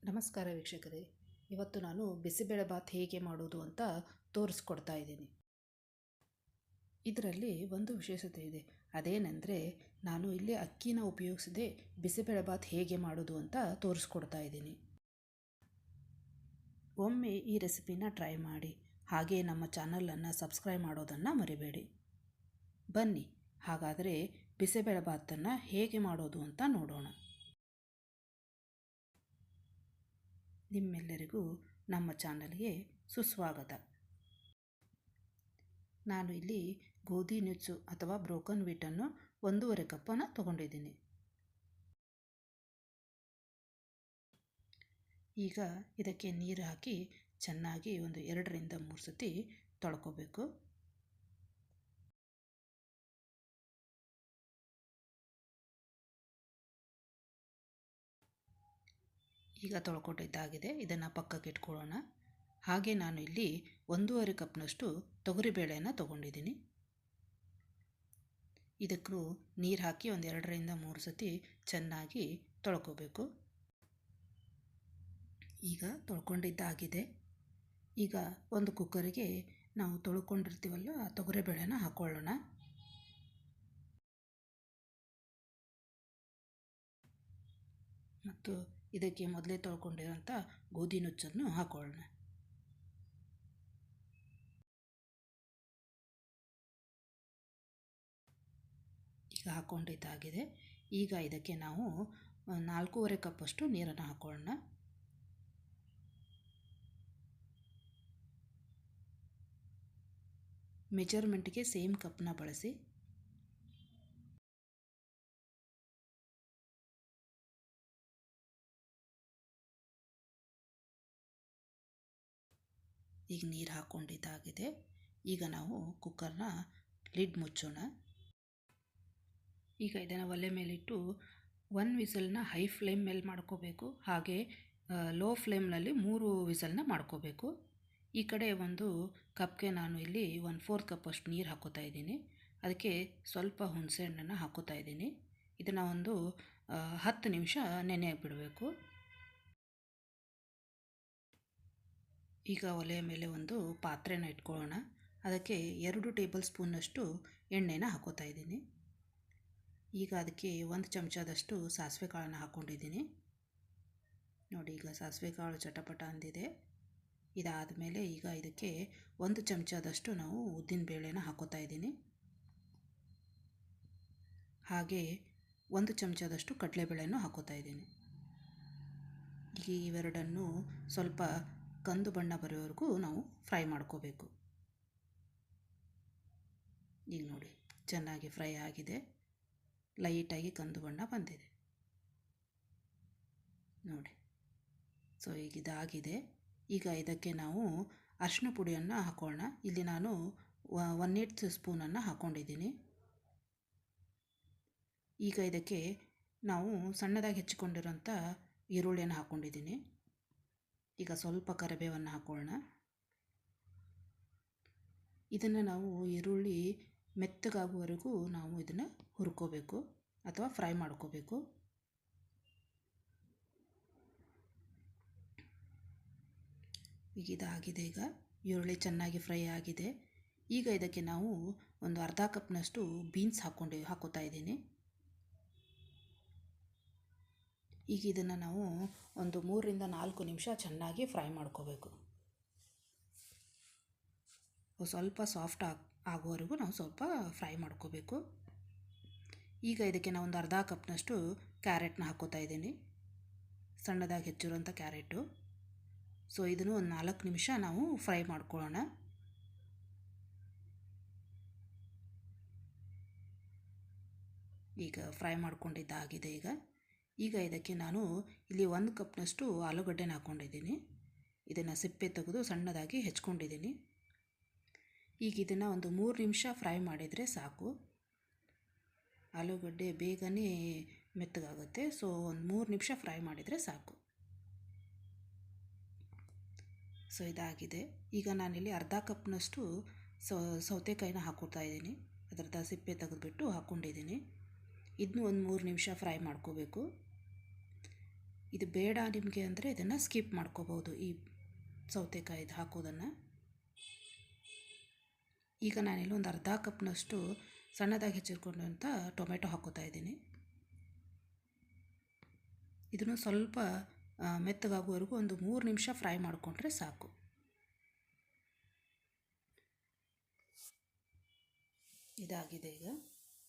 ನಮಸ್ಕಾರ ವೀಕ್ಷಕರೇ. ಇವತ್ತು ನಾನು ಬಿಸಿಬೇಳೆಬಾತ್ ಹೇಗೆ ಮಾಡೋದು ಅಂತ ತೋರಿಸ್ಕೊಡ್ತಾ ಇದ್ದೀನಿ. ಇದರಲ್ಲಿ ಒಂದು ವಿಶೇಷತೆ ಇದೆ. ಅದೇನೆಂದರೆ, ನಾನು ಇಲ್ಲಿ ಅಕ್ಕಿನ ಉಪಯೋಗಿಸದೆ ಬಿಸಿಬೇಳೆಬಾತ್ ಹೇಗೆ ಮಾಡೋದು ಅಂತ ತೋರಿಸ್ಕೊಡ್ತಾ ಇದ್ದೀನಿ. ಒಮ್ಮೆ ಈ ರೆಸಿಪಿನ ಟ್ರೈ ಮಾಡಿ. ಹಾಗೆ ನಮ್ಮ ಚಾನಲನ್ನು ಸಬ್ಸ್ಕ್ರೈಬ್ ಮಾಡೋದನ್ನು ಮರಿಬೇಡಿ. ಬನ್ನಿ, ಹಾಗಾದರೆ ಬಿಸಿಬೇಳೆಬಾತನ್ನು ಹೇಗೆ ಮಾಡೋದು ಅಂತ ನೋಡೋಣ. ನಿಮ್ಮೆಲ್ಲರಿಗೂ ನಮ್ಮ ಚಾನಲ್ಗೆ ಸುಸ್ವಾಗತ. ನಾನು ಇಲ್ಲಿ ಗೋಧಿ ನುಚ್ಚು ಅಥವಾ ಬ್ರೋಕನ್ ವೀಟನ್ನು 1.5 ಕಪ್ಪನ್ನು ತಗೊಂಡಿದ್ದೀನಿ. ಈಗ ಇದಕ್ಕೆ ನೀರು ಹಾಕಿ ಚೆನ್ನಾಗಿ ಒಂದು 2 ರಿಂದ 3 ಸತಿ ತೊಳ್ಕೊಬೇಕು. ಈಗ ತೊಳ್ಕೊಂಡಿದ್ದಾಗಿದೆ. ಇದನ್ನು ಪಕ್ಕಕ್ಕೆ ಇಟ್ಕೊಳ್ಳೋಣ. ಹಾಗೆ ನಾನು ಇಲ್ಲಿ 1.5 ಕಪ್ನಷ್ಟು ತೊಗರಿಬೇಳೆಯನ್ನು ತೊಗೊಂಡಿದ್ದೀನಿ. ಇದಕ್ಕೂ ನೀರು ಹಾಕಿ ಒಂದು 2 ರಿಂದ 3 ಸತಿ ಚೆನ್ನಾಗಿ ತೊಳ್ಕೊಬೇಕು. ಈಗ ತೊಳ್ಕೊಂಡಿದ್ದಾಗಿದೆ. ಈಗ ಒಂದು ಕುಕ್ಕರಿಗೆ ನಾವು ತೊಳ್ಕೊಂಡಿರ್ತೀವಲ್ಲ ಆ ತೊಗರಿಬೇಳೆನ ಹಾಕ್ಕೊಳ್ಳೋಣ. ಮತ್ತು ಇದಕ್ಕೆ ಮೊದಲೇ ತೊಳ್ಕೊಂಡಿರೋಂಥ ಗೋಧಿ ನುಚ್ಚನ್ನು ಹಾಕೊಳ್ಳೋಣ. ಈಗ ಹಾಕ್ಕೊಂಡಿದ್ದಾಗಿದೆ. ಈಗ ಇದಕ್ಕೆ ನಾವು 4.5 ಕಪ್ಪಷ್ಟು ನೀರನ್ನು ಹಾಕೊಳ್ಳೋಣ. ಮೆಜರ್ಮೆಂಟ್ಗೆ ಸೇಮ್ ಕಪ್ನ ಬಳಸಿ. ಈಗ ನೀರು ಹಾಕ್ಕೊಂಡಿದ್ದಾಗಿದೆ. ಈಗ ನಾವು ಕುಕ್ಕರ್ನ ಲಿಡ್ ಮುಚ್ಚೋಣ. ಈಗ ಇದನ್ನು ಒಲೆ ಮೇಲಿಟ್ಟು 1 ವಿಸಲ್ನ ಹೈ ಫ್ಲೇಮ್ ಮೇಲೆ ಮಾಡ್ಕೋಬೇಕು. ಹಾಗೆ ಲೋ ಫ್ಲೇಮ್ನಲ್ಲಿ 3 ವಿಸಲ್ನ ಮಾಡ್ಕೋಬೇಕು. ಈ ಕಡೆ ಒಂದು ಕಪ್ಗೆ ನಾನು ಇಲ್ಲಿ 1/4 ಕಪ್ಪಷ್ಟು ನೀರು ಹಾಕೋತಾ ಇದ್ದೀನಿ. ಅದಕ್ಕೆ ಸ್ವಲ್ಪ ಹುಣಸೆ ಹಣ್ಣನ್ನು ಹಾಕೋತಾ ಇದ್ದೀನಿ. ಇದನ್ನು ಒಂದು 10 ನಿಮಿಷ ನೆನೆಯಕ್ಕೆ ಬಿಡಬೇಕು. ಈಗ ಒಲೆಯ ಮೇಲೆ ಒಂದು ಪಾತ್ರೆನ ಇಟ್ಕೊಳ್ಳೋಣ. ಅದಕ್ಕೆ 2 ಟೇಬಲ್ ಸ್ಪೂನ್ನಷ್ಟು ಎಣ್ಣೆನ ಹಾಕೋತಾ ಇದ್ದೀನಿ. ಈಗ ಅದಕ್ಕೆ 1 ಚಮಚದಷ್ಟು ಸಾಸಿವೆ ಕಾಳನ್ನು ಹಾಕ್ಕೊಂಡಿದ್ದೀನಿ. ನೋಡಿ, ಈಗ ಸಾಸಿವೆ ಕಾಳು ಚಟಪಟ ಅಂದಿದೆ. ಇದಾದ ಮೇಲೆ ಈಗ ಇದಕ್ಕೆ 1 ಚಮಚದಷ್ಟು ನಾವು ಉದ್ದಿನಬೇಳೆನ ಹಾಕೋತಾ ಇದ್ದೀನಿ. ಹಾಗೆ 1 ಚಮಚದಷ್ಟು ಕಡಲೆಬೇಳೆನೂ ಹಾಕೋತಾ ಇದ್ದೀನಿ. ಈಗ ಇವೆರಡನ್ನು ಸ್ವಲ್ಪ ಕಂದು ಬಣ್ಣ ಬರೋವರೆಗೂ ನಾವು ಫ್ರೈ ಮಾಡ್ಕೋಬೇಕು. ಈಗ ನೋಡಿ, ಚೆನ್ನಾಗಿ ಫ್ರೈ ಆಗಿದೆ. ಲೈಟಾಗಿ ಕಂದು ಬಣ್ಣ ಬಂದಿದೆ ನೋಡಿ. ಸೊ ಈಗ ಇದಾಗಿದೆ. ಈಗ ಇದಕ್ಕೆ ನಾವು ಅರಿಶಿನ ಪುಡಿಯನ್ನು ಹಾಕೋಣ. ಇಲ್ಲಿ ನಾನು 1/8 ಸ್ಪೂನನ್ನು ಹಾಕ್ಕೊಂಡಿದ್ದೀನಿ. ಈಗ ಇದಕ್ಕೆ ನಾವು ಸಣ್ಣದಾಗಿ ಹೆಚ್ಚಿಕೊಂಡಿರೋಂಥ ಈರುಳ್ಳಿಯನ್ನು ಹಾಕ್ಕೊಂಡಿದ್ದೀನಿ. ಈಗ ಸ್ವಲ್ಪ ಕರಿಬೇವನ್ನು ಹಾಕೋಣ. ಇದನ್ನು ನಾವು ಈರುಳ್ಳಿ ಮೆತ್ತಗಾಗುವವರೆಗೂ ನಾವು ಇದನ್ನು ಹುರ್ಕೋಬೇಕು ಅಥವಾ ಫ್ರೈ ಮಾಡ್ಕೋಬೇಕು. ಈಗ ಇದಾಗಿದೆ. ಈಗ ಈರುಳ್ಳಿ ಚೆನ್ನಾಗಿ ಫ್ರೈ ಆಗಿದೆ. ಈಗ ಇದಕ್ಕೆ ನಾವು ಒಂದು ಅರ್ಧ ಕಪ್ನಷ್ಟು ಬೀನ್ಸ್ ಹಾಕೋತಾ ಇದ್ದೀನಿ. ಈಗ ಇದನ್ನು ನಾವು ಒಂದು 3 ರಿಂದ 4 ನಿಮಿಷ ಚೆನ್ನಾಗಿ ಫ್ರೈ ಮಾಡ್ಕೋಬೇಕು. ಸ್ವಲ್ಪ ಸಾಫ್ಟ್ ಆಗುವವರೆಗೂ ನಾವು ಸ್ವಲ್ಪ ಫ್ರೈ ಮಾಡ್ಕೋಬೇಕು. ಈಗ ಇದಕ್ಕೆ ನಾವು ಒಂದು ಅರ್ಧ ಕಪ್ನಷ್ಟು ಕ್ಯಾರೆಟ್ನ ಹಾಕೋತಾ ಇದ್ದೀನಿ. ಸಣ್ಣದಾಗಿ ಹೆಚ್ಚಿರುವಂಥ ಕ್ಯಾರೆಟು. ಸೊ ಇದನ್ನು ಒಂದು 4 ನಿಮಿಷ ನಾವು ಫ್ರೈ ಮಾಡ್ಕೊಳ್ಳೋಣ. ಈಗ ಫ್ರೈ ಮಾಡ್ಕೊಂಡಿದ್ದಾಗಿದೆ. ಈಗ ಇದಕ್ಕೆ ನಾನು ಇಲ್ಲಿ 1 ಕಪ್ನಷ್ಟು ಆಲೂಗಡ್ಡೆನ ಹಾಕ್ಕೊಂಡಿದ್ದೀನಿ. ಇದನ್ನು ಸಿಪ್ಪೆ ತೆಗೆದು ಸಣ್ಣದಾಗಿ ಹೆಚ್ಕೊಂಡಿದ್ದೀನಿ. ಈಗ ಇದನ್ನು ಒಂದು 3 ನಿಮಿಷ ಫ್ರೈ ಮಾಡಿದರೆ ಸಾಕು. ಆಲೂಗಡ್ಡೆ ಬೇಗನೆ ಮೆತ್ತಗಾಗುತ್ತೆ. ಸೊ ಒಂದು 3 ನಿಮಿಷ ಫ್ರೈ ಮಾಡಿದರೆ ಸಾಕು. ಸೊ ಇದಾಗಿದೆ. ಈಗ ನಾನಿಲ್ಲಿ ಅರ್ಧ ಕಪ್ನಷ್ಟು ಸೌತೆಕಾಯಿನ ಹಾಕೋತಾ ಇದ್ದೀನಿ. ಅದರದ್ದು ಸಿಪ್ಪೆ ತೆಗೆದುಬಿಟ್ಟು ಹಾಕ್ಕೊಂಡಿದ್ದೀನಿ. ಇದನ್ನು ಒಂದು 3 ನಿಮಿಷ ಫ್ರೈ ಮಾಡ್ಕೋಬೇಕು. ಇದು ಬೇಡ ನಿಮಗೆ ಅಂದರೆ ಇದನ್ನು ಸ್ಕಿಪ್ ಮಾಡ್ಕೋಬೋದು, ಈ ಸೌತೆಕಾಯಿದು ಹಾಕೋದನ್ನು. ಈಗ ನಾನಿಲ್ಲಿ ಒಂದು ಅರ್ಧ ಕಪ್ನಷ್ಟು ಸಣ್ಣದಾಗಿ ಹೆಚ್ಚಿಟ್ಕೊಂಡಂಥ ಟೊಮೆಟೊ ಹಾಕೋತಾ ಇದ್ದೀನಿ. ಇದನ್ನು ಸ್ವಲ್ಪ ಮೆತ್ತಗಾಗುವವರೆಗೂ ಒಂದು 3 ನಿಮಿಷ ಫ್ರೈ ಮಾಡಿಕೊಂಡ್ರೆ ಸಾಕು. ಇದಾಗಿದೆ.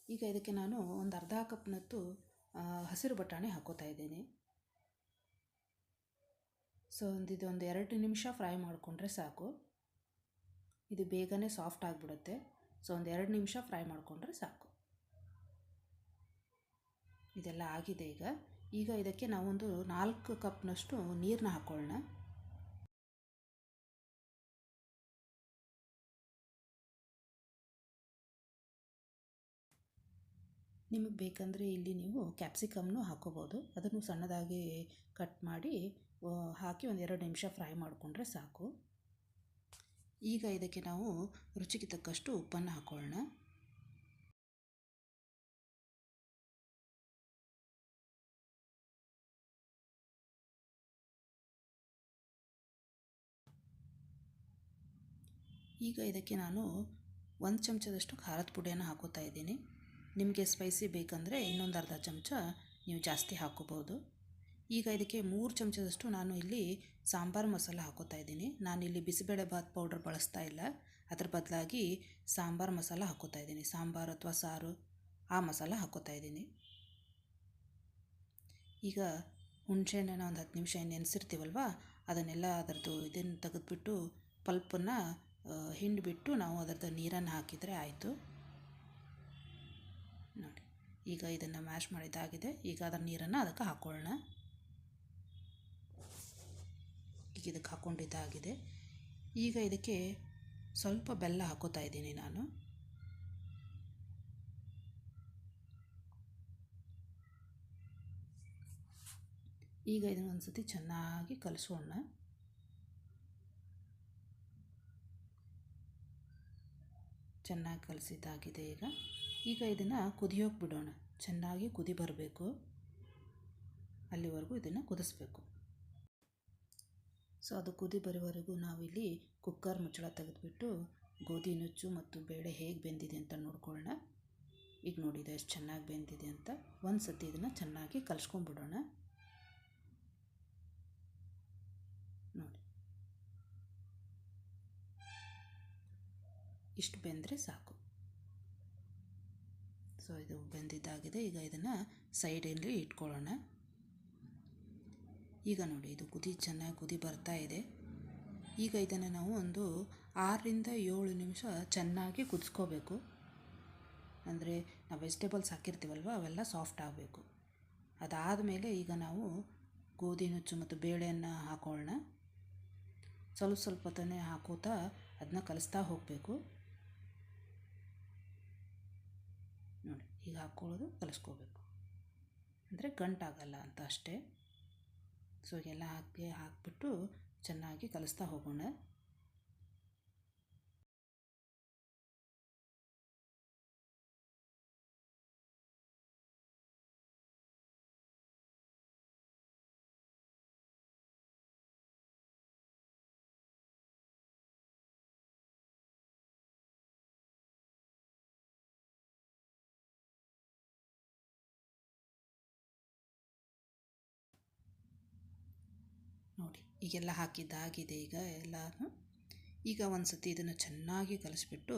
ಈಗ ಇದಕ್ಕೆ ನಾನು ಒಂದು ಅರ್ಧ ಕಪ್ನತ್ತು ಹಸಿರು ಬಟಾಣಿ ಹಾಕೋತಾ ಇದ್ದೀನಿ. ಸೊ ಇದೊಂದು 2 ನಿಮಿಷ ಫ್ರೈ ಮಾಡಿಕೊಂಡ್ರೆ ಸಾಕು. ಇದು ಬೇಗನೆ ಸಾಫ್ಟ್ ಆಗಿಬಿಡುತ್ತೆ. ಸೊ ಒಂದು 2 ನಿಮಿಷ ಫ್ರೈ ಮಾಡಿಕೊಂಡ್ರೆ ಸಾಕು. ಇದೆಲ್ಲ ಆಗಿದೆ. ಈಗ ಇದಕ್ಕೆ ನಾವೊಂದು 4 ಕಪ್ನಷ್ಟು ನೀರನ್ನ ಹಾಕೊಳ್ಳೋಣ. ನಿಮಗೆ ಬೇಕಂದರೆ ಇಲ್ಲಿ ನೀವು ಕ್ಯಾಪ್ಸಿಕಮ್ನು ಹಾಕೋಬೋದು. ಅದನ್ನು ಸಣ್ಣದಾಗಿ ಕಟ್ ಮಾಡಿ ಹಾಕಿ ಒಂದು 2 ನಿಮಿಷ ಫ್ರೈ ಮಾಡಿಕೊಂಡ್ರೆ ಸಾಕು. ಈಗ ಇದಕ್ಕೆ ನಾವು ರುಚಿಗೆ ತಕ್ಕಷ್ಟು ಉಪ್ಪನ್ನು ಹಾಕೊಳ್ಳೋಣ. ಈಗ ಇದಕ್ಕೆ ನಾನು 1 ಚಮಚದಷ್ಟು ಖಾರದ ಪುಡಿಯನ್ನು ಹಾಕೋತಾ ಇದ್ದೀನಿ. ನಿಮಗೆ ಸ್ಪೈಸಿ ಬೇಕಂದರೆ ಇನ್ನೊಂದು ಅರ್ಧ ಚಮಚ ನೀವು ಜಾಸ್ತಿ ಹಾಕೋಬೋದು. ಈಗ ಇದಕ್ಕೆ 3 ಚಮಚದಷ್ಟು ನಾನು ಇಲ್ಲಿ ಸಾಂಬಾರು ಮಸಾಲ ಹಾಕೋತಾ ಇದ್ದೀನಿ. ನಾನಿಲ್ಲಿ ಬಿಸಿಬೇಳೆಬಾತ್ ಪೌಡರ್ ಬಳಸ್ತಾ ಇಲ್ಲ, ಅದರ ಬದಲಾಗಿ ಸಾಂಬಾರು ಮಸಾಲ ಹಾಕೋತಾ ಇದ್ದೀನಿ. ಸಾಂಬಾರು ಅಥವಾ ಸಾರು ಆ ಮಸಾಲ ಹಾಕೋತಾ ಇದ್ದೀನಿ. ಈಗ ಹುಣಸೆಹಣ್ಣನ್ನು ಒಂದು 10 ನಿಮಿಷ ನೆನೆಸಿರ್ತೀವಲ್ವ, ಅದನ್ನೆಲ್ಲ ಅದರದ್ದು ಇದನ್ನು ತೆಗೆದುಬಿಟ್ಟು ಪಲ್ಪನ್ನು ಹಿಂಡಿಬಿಟ್ಟು ನಾವು ಅದರದ್ದು ನೀರನ್ನು ಹಾಕಿದರೆ ಆಯಿತು. ನೋಡಿ, ಈಗ ಇದನ್ನು ಮ್ಯಾಶ್ ಮಾಡಿದ್ದಾಗಿದೆ. ಈಗ ಅದರ ನೀರನ್ನು ಅದಕ್ಕೆ ಹಾಕೊಳ್ಳೋಣ. ಈಗ ಇದಕ್ಕೆ ಹಾಕ್ಕೊಂಡಿದ್ದಾಗಿದೆ. ಈಗ ಇದಕ್ಕೆ ಸ್ವಲ್ಪ ಬೆಲ್ಲ ಹಾಕೋತಾ ಇದ್ದೀನಿ ನಾನು. ಈಗ ಇದನ್ನು ಒಂದು ಸತಿ ಚೆನ್ನಾಗಿ ಕಲಿಸೋಣ. ಚೆನ್ನಾಗಿ ಕಲಿಸಿದ್ದಾಗಿದೆ. ಈಗ ಇದನ್ನು ಕುದಿಯೋಕೆ ಬಿಡೋಣ. ಚೆನ್ನಾಗಿ ಕುದಿ ಬರಬೇಕು, ಅಲ್ಲಿವರೆಗೂ ಇದನ್ನು ಕುದಿಸ್ಬೇಕು. ಸೊ ಅದು ಕುದಿ ಬರೋವರೆಗೂ ನಾವಿಲ್ಲಿ ಕುಕ್ಕರ್ ಮುಚ್ಚಳ ತೆಗೆದುಬಿಟ್ಟು ಗೋಧಿ ನುಚ್ಚು ಮತ್ತು ಬೇಳೆ ಹೇಗೆ ಬೆಂದಿದೆ ಅಂತ ನೋಡ್ಕೊಳ್ಳೋಣ. ಈಗ ನೋಡಿದೆ ಎಷ್ಟು ಚೆನ್ನಾಗಿ ಬೆಂದಿದೆ ಅಂತ. ಒಂದು ಸತಿ ಇದನ್ನು ಚೆನ್ನಾಗಿ ಕಲಿಸ್ಕೊಂಡ್ಬಿಡೋಣ. ನೋಡಿ, ಇಷ್ಟು ಬೆಂದರೆ ಸಾಕು. ಸೊ ಇದು ಬೆಂದಿದ್ದಾಗಿದೆ. ಈಗ ಇದನ್ನು ಸೈಡಲ್ಲಿ ಇಟ್ಕೊಳ್ಳೋಣ. ಈಗ ನೋಡಿ, ಇದು ಚೆನ್ನಾಗಿ ಕುದಿ ಬರ್ತಾ ಇದೆ. ಈಗ ಇದನ್ನು ನಾವು ಒಂದು 6 ರಿಂದ 7 ನಿಮಿಷ ಚೆನ್ನಾಗಿ ಕುದಿಸ್ಕೋಬೇಕು. ಅಂದರೆ ನಾವು ವೆಜಿಟೇಬಲ್ಸ್ ಹಾಕಿರ್ತೀವಲ್ವ, ಅವೆಲ್ಲ ಸಾಫ್ಟ್ ಆಗಬೇಕು. ಅದಾದಮೇಲೆ ಈಗ ನಾವು ಗೋಧಿ ನುಚ್ಚು ಮತ್ತು ಬೇಳೆಯನ್ನು ಹಾಕೊಳ್ಳೋಣ. ಸ್ವಲ್ಪ ಸ್ವಲ್ಪ ಹೊತ್ತನೇ ಹಾಕೋತಾ ಅದನ್ನ ಕಲಿಸ್ತಾ ಹೋಗಬೇಕು. ನೋಡಿ, ಈಗ ಹಾಕ್ಕೊಳ್ಳೋದು ಕಲಿಸ್ಕೋಬೇಕು, ಅಂದರೆ ಗಂಟಾಗಲ್ಲ ಅಂತ ಅಷ್ಟೇ. ಸೊ ಎಲ್ಲ ಹಾಕಿಬಿಟ್ಟು ಚೆನ್ನಾಗಿ ಕಲಿಸ್ತಾ ಹೋಗೋಣ. ನೋಡಿ, ಈಗೆಲ್ಲ ಹಾಕಿದ್ದಾಗಿದೆ. ಈಗ ಒಂದು ಸತಿ ಇದನ್ನು ಚೆನ್ನಾಗಿ ಕಲಿಸ್ಬಿಟ್ಟು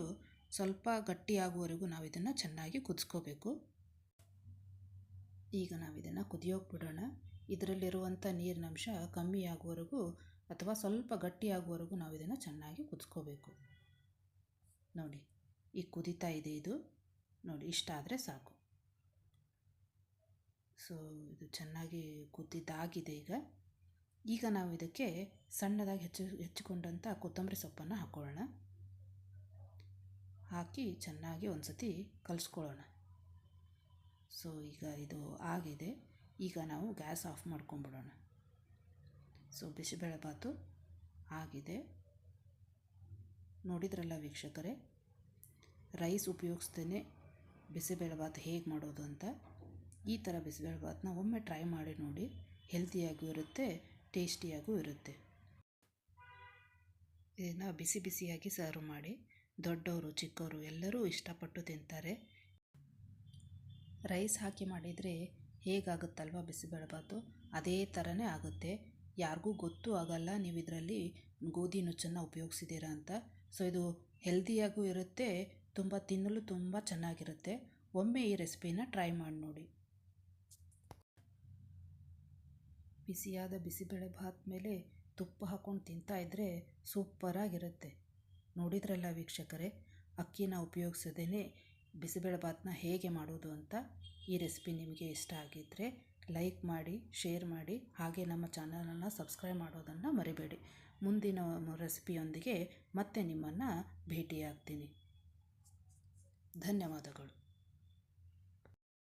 ಸ್ವಲ್ಪ ಗಟ್ಟಿಯಾಗುವವರೆಗೂ ನಾವು ಇದನ್ನು ಚೆನ್ನಾಗಿ ಕುದಿಸ್ಕೋಬೇಕು. ಈಗ ನಾವು ಇದನ್ನು ಕುದಿಯೋಕೆ ಬಿಡೋಣ. ಇದರಲ್ಲಿರುವಂಥ ನೀರಿನಂಶ ಕಮ್ಮಿ ಆಗುವವರೆಗೂ ಅಥವಾ ಸ್ವಲ್ಪ ಗಟ್ಟಿಯಾಗುವವರೆಗೂ ನಾವು ಇದನ್ನು ಚೆನ್ನಾಗಿ ಕುದಿಸ್ಕೋಬೇಕು. ನೋಡಿ, ಈಗ ಕುದೀತಾ ಇದೆ. ಇದು ನೋಡಿ, ಇಷ್ಟ ಆದರೆ ಸಾಕು. ಸೊ ಇದು ಚೆನ್ನಾಗಿ ಕುದ್ದಿದ್ದಾಗಿದೆ. ಈಗ ನಾವು ಇದಕ್ಕೆ ಸಣ್ಣದಾಗಿ ಹೆಚ್ಚಿಕೊಂಡಂಥ ಕೊತ್ತಂಬರಿ ಸೊಪ್ಪನ್ನು ಹಾಕ್ಕೊಳ್ಳೋಣ. ಹಾಕಿ ಚೆನ್ನಾಗಿ ಒಂದು ಸತಿ ಕಲಿಸ್ಕೊಳ್ಳೋಣ. ಸೊ ಈಗ ಇದು ಆಗಿದೆ. ಈಗ ನಾವು ಗ್ಯಾಸ್ ಆಫ್ ಮಾಡ್ಕೊಂಬಿಡೋಣ. ಸೊ ಬಿಸಿಬೇಳೆಬಾತು ಆಗಿದೆ. ನೋಡಿದ್ರಲ್ಲ ವೀಕ್ಷಕರೇ, ರೈಸ್ ಉಪಯೋಗಿಸ್ದೇ ಬಿಸಿಬೇಳೆಬಾತು ಹೇಗೆ ಮಾಡೋದು ಅಂತ. ಈ ಥರ ಬಿಸಿಬೇಳೆಬಾತನ್ನ ಒಮ್ಮೆ ಟ್ರೈ ಮಾಡಿ ನೋಡಿ. ಹೆಲ್ತಿಯಾಗೂ ಇರುತ್ತೆ, ಟೇಸ್ಟಿಯಾಗೂ ಇರುತ್ತೆ. ಇದನ್ನು ಬಿಸಿ ಬಿಸಿಯಾಗಿ ಸರ್ವ್ ಮಾಡಿ. ದೊಡ್ಡವರು ಚಿಕ್ಕವರು ಎಲ್ಲರೂ ಇಷ್ಟಪಟ್ಟು ತಿಂತಾರೆ. ರೈಸ್ ಹಾಕಿ ಮಾಡಿದರೆ ಹೇಗಾಗುತ್ತಲ್ವ ಬಿಸಿಬೇಳೆಬಾತು, ಅದೇ ಥರನೇ ಆಗುತ್ತೆ. ಯಾರಿಗೂ ಗೊತ್ತೂ ಆಗಲ್ಲ ನೀವು ಇದರಲ್ಲಿ ಗೋಧಿ ನುಚ್ಚನ್ನು ಉಪಯೋಗಿಸಿದ್ದೀರಾ ಅಂತ. ಸೊ ಇದು ಹೆಲ್ದಿಯಾಗೂ ಇರುತ್ತೆ, ತಿನ್ನಲು ತುಂಬ ಚೆನ್ನಾಗಿರುತ್ತೆ. ಒಮ್ಮೆ ಈ ರೆಸಿಪಿನ ಟ್ರೈ ಮಾಡಿ ನೋಡಿ. ಬಿಸಿಯಾದ ಬಿಸಿಬೇಳೆಭಾತ್ ಮೇಲೆ ತುಪ್ಪ ಹಾಕ್ಕೊಂಡು ತಿಂತಾಯಿದ್ರೆ ಸೂಪರಾಗಿರುತ್ತೆ. ನೋಡಿದ್ರಲ್ಲ ವೀಕ್ಷಕರೇ, ಅಕ್ಕಿನ ಉಪಯೋಗಿಸದೇ ಬಿಸಿಬೇಳೆಭಾತನ್ನ ಹೇಗೆ ಮಾಡೋದು ಅಂತ. ಈ ರೆಸಿಪಿ ನಿಮಗೆ ಇಷ್ಟ ಆಗಿದ್ದರೆ ಲೈಕ್ ಮಾಡಿ, ಶೇರ್ ಮಾಡಿ, ಹಾಗೆ ನಮ್ಮ ಚಾನಲನ್ನು ಸಬ್ಸ್ಕ್ರೈಬ್ ಮಾಡೋದನ್ನು ಮರಿಬೇಡಿ. ಮುಂದಿನ ರೆಸಿಪಿಯೊಂದಿಗೆ ಮತ್ತೆ ನಿಮ್ಮನ್ನು ಭೇಟಿಯಾಗ್ತೀನಿ. ಧನ್ಯವಾದಗಳು.